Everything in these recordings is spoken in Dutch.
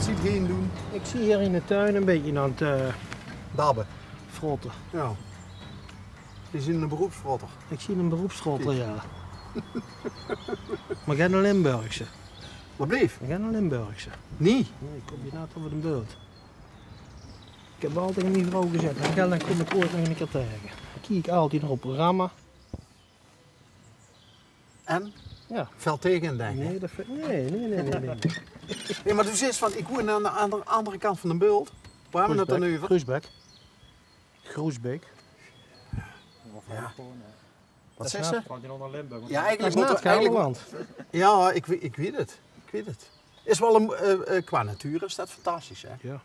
Wat ziet heen doen? Ik zie hier in de tuin een beetje aan het Dabben. frotten. Ja. Je ziet een beroepsfrotter. Ik zie een beroepsfrotter, ja. Maar geen een Limburgse. Wat bleef? Geen een Limburgse. Nee. Nee, ik kom je net over de beeld. Ik heb altijd een vrouw gezet en dan kom ik ooit nog een keer tegen. Ik kijk altijd naar op programma. En? Ja. Veld tegen denk ik. Nee, dat vind nee. Nee, maar dus is van, ik woon aan de andere kant van de bult. Waar hebben we het dan nu over? Groesbeek. Groesbeek. Ja. Wat Dat zegt is ze? Ja, Dat eigenlijk is moet na er het eigenlijk. Gelderland. Ja, ik weet het. Ik weet het. Is wel een qua natuur is dat fantastisch, hè? Ja.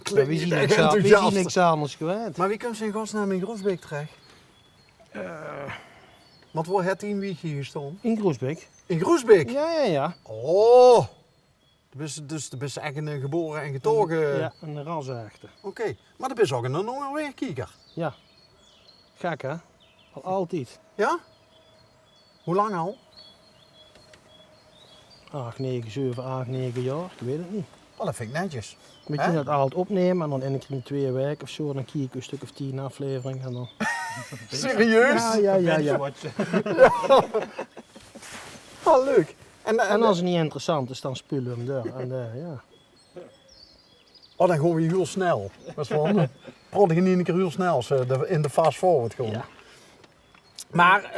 Klinkt We niet zien echt niks, we zien enthousiast. niks anders gewend. Maar wie komt ze in godsnaam in Groesbeek terecht? Want waar het in wie hier gestaan? In Groesbeek? In Groesbeek? Ja. Oh! Dus dat is eigenlijk een geboren en getogen. Ja, een ransechte. Oké. Maar dat is ook een ongeveer kieker. Ja. Gek hè? Al altijd. Ja? Hoe lang al? 8, 9, 7, 8, 9 jaar. Ik weet het niet. Oh, dat vind ik netjes. Moet Hè? je dat altijd opnemen en dan in 2 weken of zo, dan kijk ik een stuk of 10 afleveringen en dan... Serieus? Ja. Oh, leuk. En als het niet interessant is, dan spullen we hem door. En ja. Oh, dan gaan we heel snel. Dat is wel handig. Pront je niet een keer heel snel, in de fast forward gewoon. Ja. Maar,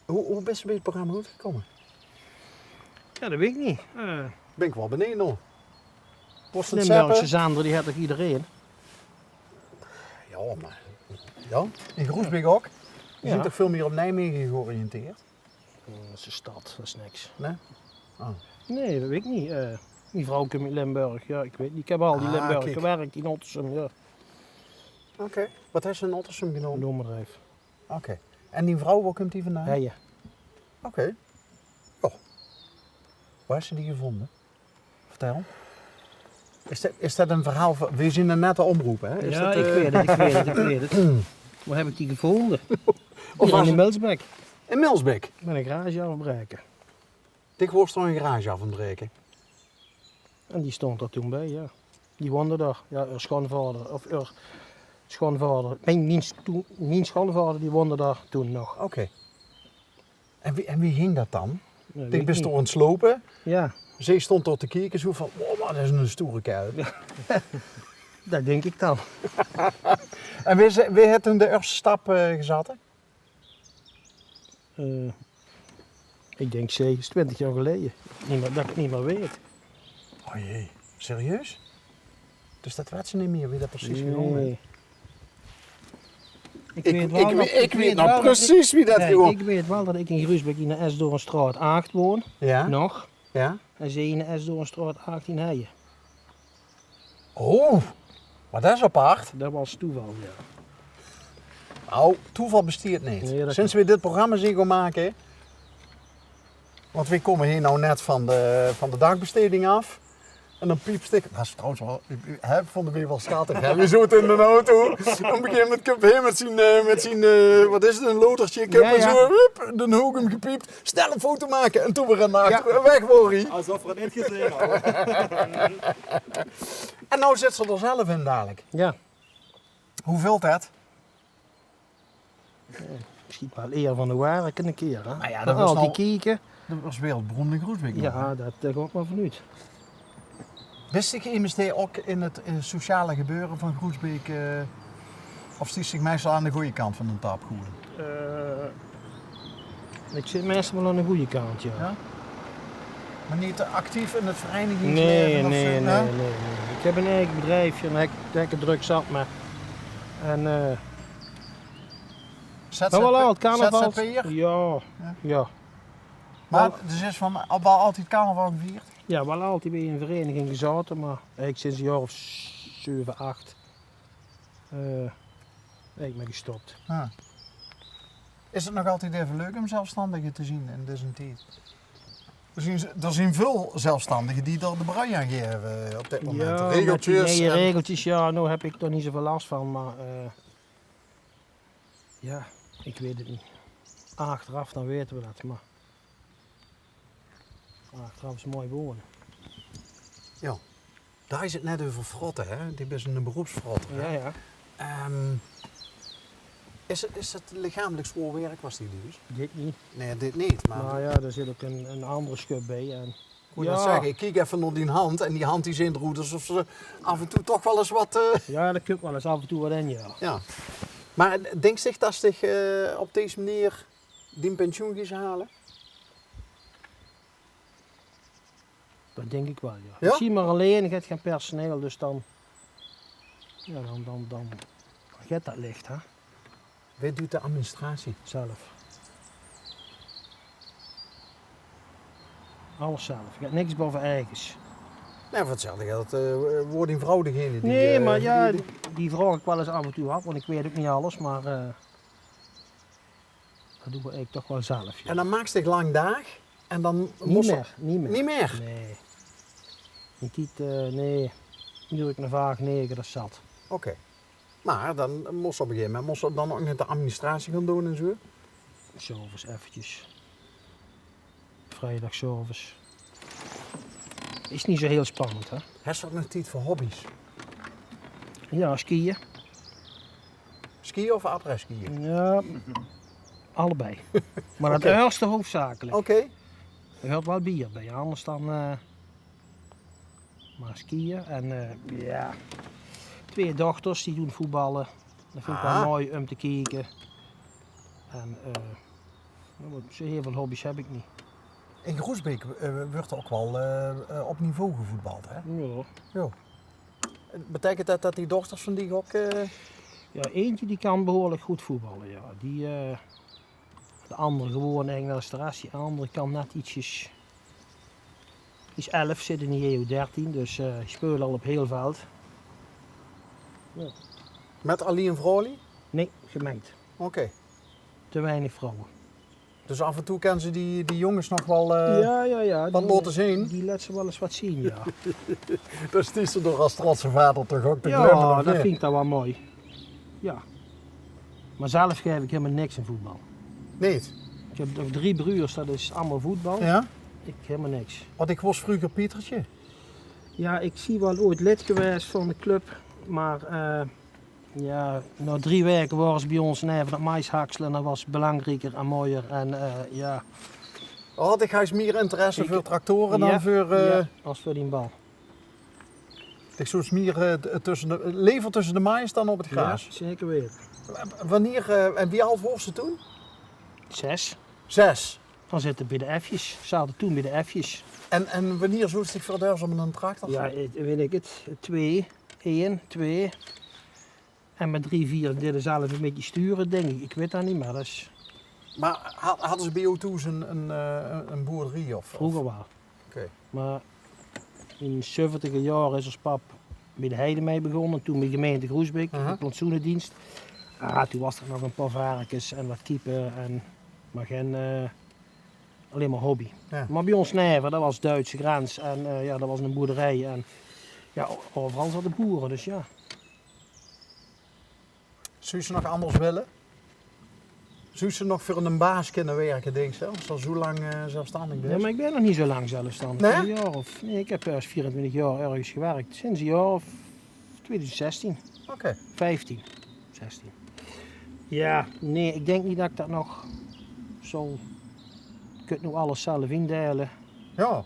hoe best bij het programma uitgekomen? Ja, dat weet ik niet. Ben ik wel beneden nog. Was het Limburgse zappen? zander, die had toch iedereen? Ja, maar... Ja, in Groesbeek ook. Je Ja. ziet toch veel meer op Nijmegen georiënteerd? Dat is een stad, dat is niks. Nee? Oh. Nee, dat weet ik niet. Die vrouw komt uit Limburg, ja, ik weet niet. Ik heb al die Ah, Limburg kijk. gewerkt in Ottersum, ja. Oké. Wat heeft ze in Ottersum Een genomen? loonbedrijf. Oké. En die vrouw, waar komt die vandaan? Heijen. Oké. Ja. Waar is ze die gevonden? Vertel. Is dat een verhaal van... We zien een nette omroep, hè? Is Ja, dat, ik weet het. Waar heb ik die gevonden? Of Hier was in de het- Milsbeek. In Milsbeek. Met een garage aan het breken. Dik worst er een garage af en breken. En die stond er toen bij, ja. Die woonde daar. Ja, haar schoonvader. Of haar schoonvader. Mijn schoonvader die woonde daar toen nog. Oké. En wie ging dat dan? Ja, weet Dik ik best niet. door aan het slopen. Ja, Zij stond door te kijken zo van, oh man, dat is een stoere kuil. dat denk ik dan. En wie heeft toen de eerste stap gezet? Ik denk zeker 20 jaar geleden. Dat ik het niet meer weet. Oh jee, serieus? Dus dat weet ze niet meer wie dat precies gewonnen heeft? Ik Ik weet nou wel precies wie dat dat gewonnen ik weet wel dat ik in Groesbeek in de S door een straat 8 woon. Ja? Nog. Ja? En ze in de S door een straat 18 Heijen. Oh, maar dat is apart. Dat was toeval, ja. Nou, toeval besteedt niet. Nee, dat Sinds we dit programma zien gaan maken, want we komen hier nou net van de dagbesteding af. En dan piepstik. Dat is trouwens wel, vonden we wel schattig. Hè? We zitten in de auto. Op een gegeven moment komt hij met zijn wat is het, een lotertje. Ik heb Ja, ja. zo, hup, de hoek hem gepiept. Snel een foto maken. En toen weer naar achter. Weg, Worrie. Alsof we het niet gezien hadden. En nou zit ze er zelf in dadelijk. Ja. Hoe vult dat? Misschien wel eer van de ware een keer. Hè? Nou ja, dat Dat was al die nou- kieken. Dat was wereldberoemd in Groesbeek. nog, hè? Ja, dat gaat maar vanuit. Wist ik investeer ook in het sociale gebeuren van Groesbeek? Of stiet zich meestal aan de goede kant van de tap gewoon? Ik zit meestal wel aan de goede kant, ja. Ja? Maar niet actief in het verenigingsleven? Nee, of, nee, hè? nee. Ik heb een eigen bedrijfje en ik denk het druk zat me. En ZZP maar wel al, het carnaval. ZZP'er? Ja. Maar dus is van wel altijd carnaval gevierd? Ja, wel altijd bij een vereniging gezeten, maar ik sinds een jaar of 7, 8 ben ik me gestopt. Ja. Is het nog altijd even leuk om zelfstandigen te zien in deze tijd? Er zijn veel zelfstandigen die er de brui aan geven op dit moment. Ja, Regeltjes. met die en- regeltjes, ja, nou heb ik er niet zoveel last van, maar ja, ik weet het niet. Achteraf dan weten we dat, maar Ah, trouwens mooi wonen. Ja. Daar is het net over frotten, hè? Die is een beroepsfrotter. Ja, Hè? ja. Is het lichamelijk zwaar werk was die dus? Dit niet. Nee, dit niet. Maar Maar ja, daar zit ook een andere schub bij. En moet je dat zeggen? Ik kijk even naar die hand en die hand die zit eruit alsof ze af en toe toch wel eens wat... ja, daar komt wel eens af en toe wat in, ja. Ja. Maar denk zich dat ze op deze manier die pensioen gaan halen? Dat denk ik wel, ja. Ja? Ik zie maar alleen, je hebt geen personeel, dus dan... Ja, dan gaat dat licht, hè. Wie doet de administratie? Zelf. Alles zelf. Je hebt niks boven eigens. Nee, wat hetzelfde geldt. Wordt die vrouw degene die... Nee, maar ja, die- die vraag ik wel eens af en toe af, want ik weet ook niet alles, maar... dat doen we eigenlijk toch wel zelf, ja. En dan maakt zich lang dag en dan... Niet moest ze- meer, niet meer. Niet meer? Nee. Niet, nee. Nu doe ik naar vaak 9, dat is zat. Oké. Maar dan moest ze op een gegeven moment moest ze dan ook net de administratie gaan doen en zo. Service eventjes. Vrijdagservice. Is niet zo heel spannend, hè? Heb je ook nog tijd voor hobby's? Ja, skiën. Skiën of après-skiën? Ja, allebei. Maar het Oké. eerste hoofdzakelijk. Oké. Er hoort wel bier bij, anders dan... maar skiën en ja... 2 dochters die doen voetballen. Dat vind ik wel Ah. mooi om te kijken. En zo heel veel hobby's heb ik niet. In Groesbeek wordt er ook wel op niveau gevoetbald, hè? Ja. Jo. Betekent dat dat die dochters van die ook... Ja, eentje die kan behoorlijk goed voetballen, ja. Die, de andere gewoon eigenlijk naar de straat. Die andere kan net ietsjes... Die is 11, zit in de EU13, dus die spelen al op heel veld. Ja. Met alleen vrouwen? Nee, gemengd. Oké. Te weinig vrouwen. Dus af en toe kennen ze die jongens nog wel ja. wat laten zien. Die laat ze wel eens wat zien, ja. Dus die is er door als trotse vader toch ook te glimmen, Ja, of dat niet? vind ik dan wel mooi. Ja. Maar zelf geef ik helemaal niks in voetbal. Niet? Ik heb nog 3 broers, dat is allemaal voetbal. Ja? Ik helemaal niks. Want ik was vroeger Pietertje. Ja, ik zie wel ooit lid geweest van de club, maar ja, na 3 weken waren ze bij ons even dat mais hakselen, dat was belangrijker en mooier. En ja. Had ik huis meer interesse Ik- voor tractoren Ja, dan voor... ja, als voor die bal. Ik zou meer lever tussen de maïs dan op het gras. Ja, zeker weten. Wanneer, en wie al was ze toen? 6. 6. Dan zitten bij de F'jes. Ze zaten toen bij de F'jes. En wanneer zoest ik voor om een tractor? Ja, weet ik het. 2, 1, 2. En met 3, 4 deden ze zelf een beetje sturen, denk ik. Ik weet dat niet, maar dat is Maar hadden ze bij jou toen een boerderie? Of, vroeger wel. Oké. Maar in de 70 jaar is ons pap bij de Heide mee begonnen. Toen bij de gemeente Groesbeek, Aha. de plantsoenendienst. Toen was er nog een paar varkens en wat kiepen. Maar geen, alleen maar hobby. Ja. Maar bij ons Nijver, dat was Duitse grens. En ja, dat was een boerderij. En ja, overal zaten boeren, dus ja. Zou je ze nog anders willen? Zou je ze nog voor een baas kunnen werken, denk je? Als je al zo lang zelfstandig bent? Ja, maar ik ben nog niet zo lang zelfstandig. Nee? Een jaar of, nee, ik heb juist 24 jaar ergens gewerkt. Sinds een jaar of 2016. Oké. 15, 16. Ja, nee, ik denk niet dat ik dat nog zo... Ik kunt nu alles zelf indelen. Ja.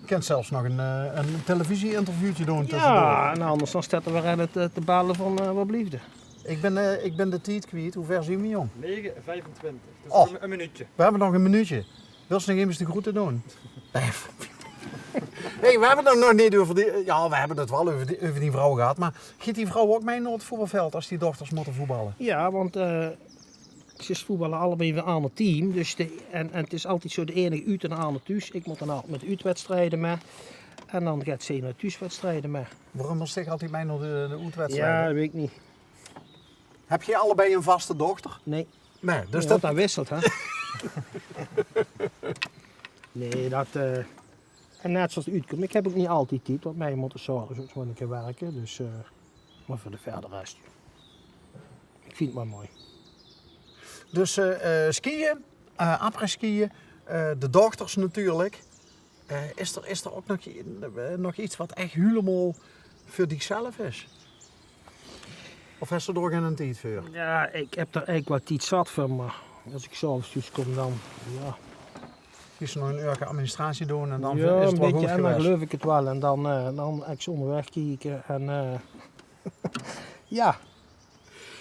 Je kunt zelfs nog een televisie-interviewtje doen tussendoor. Ja, en anders dan staat er weer aan het te balen van wat bliefde. Ik ben de tijd kwijt. Hoe ver zien we, jong? 9:25. Dus Oh. een minuutje. We hebben nog een minuutje. Wil ze nog eens de groeten doen? Hey, we hebben het nog niet over die... Ja, we hebben het wel over die vrouw gehad. Maar giet die vrouw ook mee naar het voetbalveld als die dochters moeten voetballen? Ja, want ze voetballen allebei weer aan het team. Dus en het is altijd zo de ene uit en de andere thuis. Ik moet dan altijd met uitwedstrijden mee. En dan gaat ze naar thuiswedstrijden mee. Waarom was zich altijd mee naar de Ja, uitwedstrijden? dat weet ik niet. Heb je allebei een vaste dochter? Nee. Nee, dus Dus dat... dat wisselt, hè? Nee, dat... En net zoals het uitkomt, ik heb ook niet altijd tijd, want mij moet zorgen, dus moet ik gaan werken, dus... maar voor de verder rest. Ik vind het maar mooi. Dus skiën, après-skiën, de dochters natuurlijk. Is er ook nog iets wat echt helemaal voor zichzelf is? Of is er door geen tijd voor? Ja, ik heb er eigenlijk wat iets zat van, maar als ik s'avonds thuis kom dan, ja. Kies nog een uur administratie doen en dan Ja, is een het wel beetje goed en dan geweest. geloof ik het wel. En dan ik ze onderweg kijken en ja.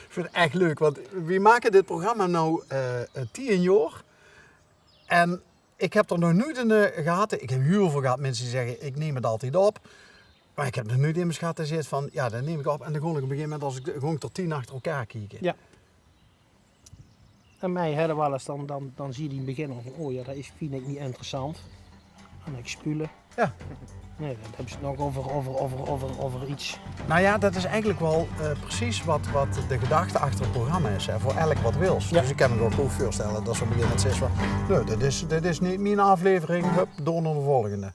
Ik vind het echt leuk, want we maken dit programma nu 10 jaar. En ik heb er nog nooit een gehad. Ik heb heel veel gehad mensen die zeggen, ik neem het altijd op. Maar ik heb nog nooit iemand gehad die zegt van, ja, dat neem ik op. En dan gewoon ik op een gegeven moment als ik gewoon tot 10 achter elkaar kijken. Ja. En mij hadden wel eens, dan zie je in het begin al van, oh ja, vind ik niet interessant. En ik spulen. Ja. Nee, dan hebben ze het nog over iets. Nou ja, dat is eigenlijk wel precies wat de gedachte achter het programma is. Hè, voor elk wat wils. Ja. Dus ik kan me wel goed voorstellen dat ze op een gegeven moment zeggen van, nee, dit is niet mijn aflevering, hup, door naar de volgende.